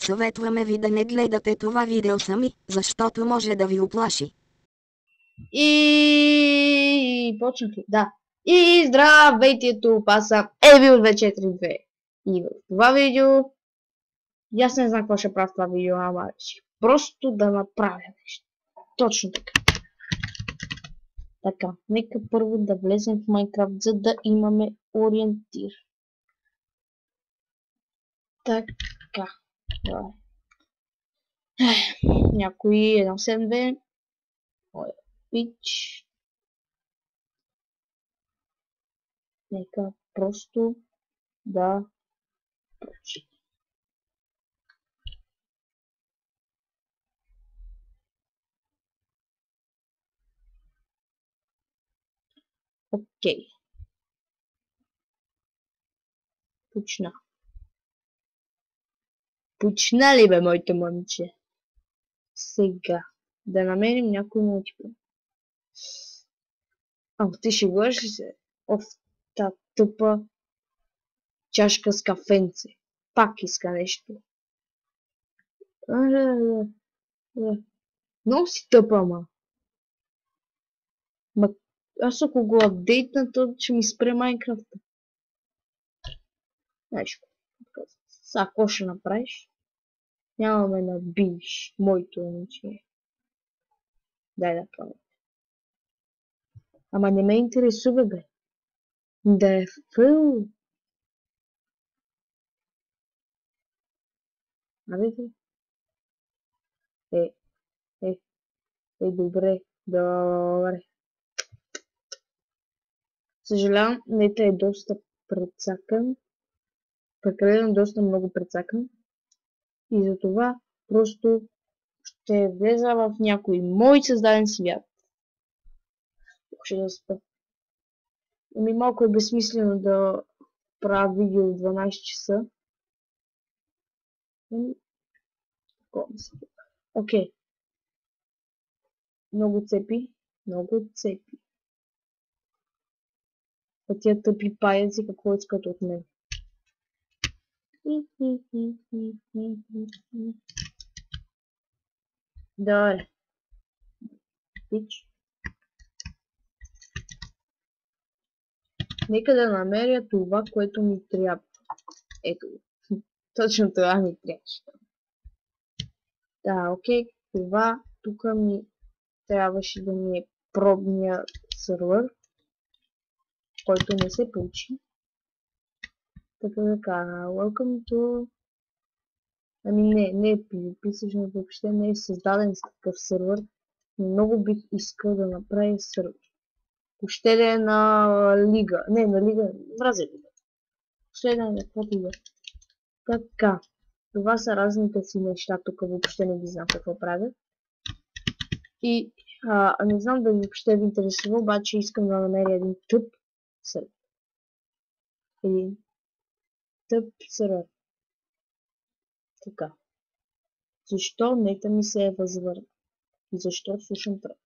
Съветваме ви да не гледате това видео сами, защото може да ви оплаши. И почнах ли? Да. И здравейте, това съм Evil242. И в това видео, аз не знам какво ще правя в това видео, ама просто да направя нещо. Точно така. Така, нека първо да влезем в Майнкрафт, за да имаме ориентир. Така. Някой 1.7.2. Моя пич. Нека просто да прочитам. Окей. Почна. Почна ли бе, моите момче? Сега. Да намерим някой мултиплеер. Ти ще гледаш ли се? Та тъпа чашка с кафенце. Пак иска нещо. Много си тъпа, ма. Аз ако го апдейтна, то ще ми спре Майнкрафта. Знаеш какво? Сега какво ще направиш? Нямаме да набиш моето момче. Дай да правя. Ама не ме интересува, бе. Да е фъл. Добре. Съжалявам, нета е доста прецакан. Прекалено доста много прецакан. И затова просто ще влеза в някой мой създаден свят. Ще да спа. Малко е безсмислено да правя видео в 12 часа. Окей. Много цепи. А тия тъпи паяци какво искат от мен? Добре. Пич. Нека да намеря това, което ми трябва. Ето. Точно това ми трябваше. Да, окей. Това тук ми трябваше да ми е пробния сървър, който не се получи. Така, welcome to... не е PvP, всъщност въобще не е създаден с такъв сървър. Много бих искал да направя сървър. Въобще да е на лига. Не, на лига. Мразя лига. Въобще да е на каква лига. Така. Това са разните си неща. Тук въобще не ги знам какво правя. И не знам дали въобще ви интересува, обаче искам да намеря един тъп сървър. Един тъп сървър. Така. Защо нета ми се е възвърна? И защо слушам тръп?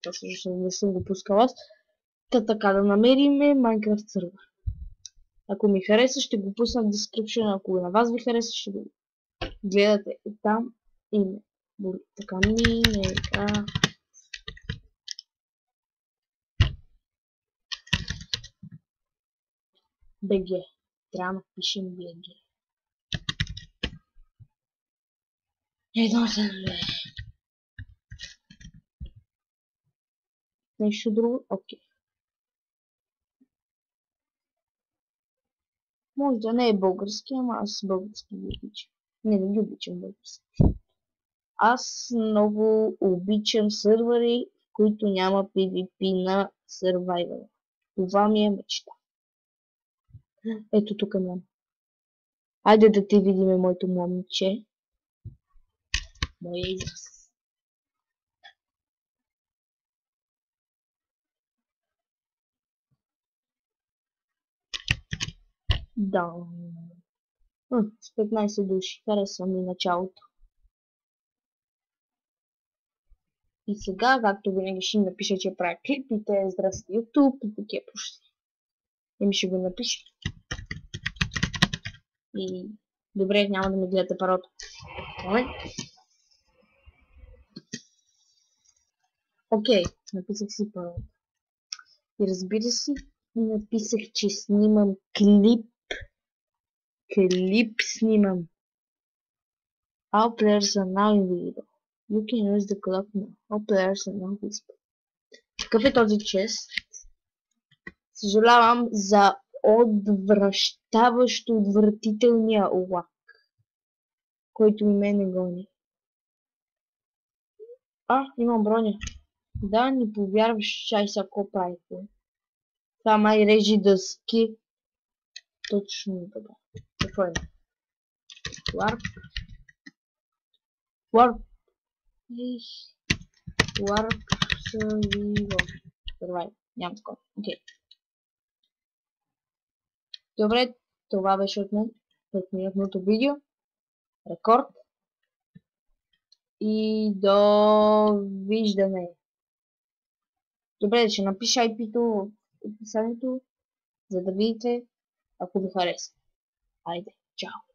Защото не съм го пускал аз. Така да намерим Minecraft сервер. Ако ми хареса, ще го пусна в description. Ако на вас ви хареса, ще го гледате и там. И така Minecraft. BG. Трябва да пишем BG. Едно съм бе. Нещо друго? Окей. Може да не е български, ама аз български ги обичам. Не ги обичам български. Аз много обичам сървъри, в които няма PvP на Survival. Това ми е мечта. Ето тук няма. Айде да те видиме, моето момче. Моя израз. Да. С 15 души. Харесва ми началото. И сега, както винаги ще ми напиша, че правя клипите, здрасти YouTube и такива почти. И ми ще го напиша. И Добре, няма да ми гледате парото. Момент. Окей, написах си парото. И разбира се, написах, че снимам клип. Клип снимам. All players are now invisible. You can use the clock now. All players are now visible. Какъв е този чест? Съжалявам за отвръщаващо отвратителния лак, който и мене гони. Имам броня. Да, не повярваш, чай са какво правите. Това май режи дъски. Точно така. Какво е? Warp. Warp. Warp survival. Survival. Няма такова. Окей. Добре, това беше от мен. 5-минутното видео. Рекорд. И довиждане. Добре, ще напиша IP-то в описанието, за да видите, ако ви хареса. Айде, чао!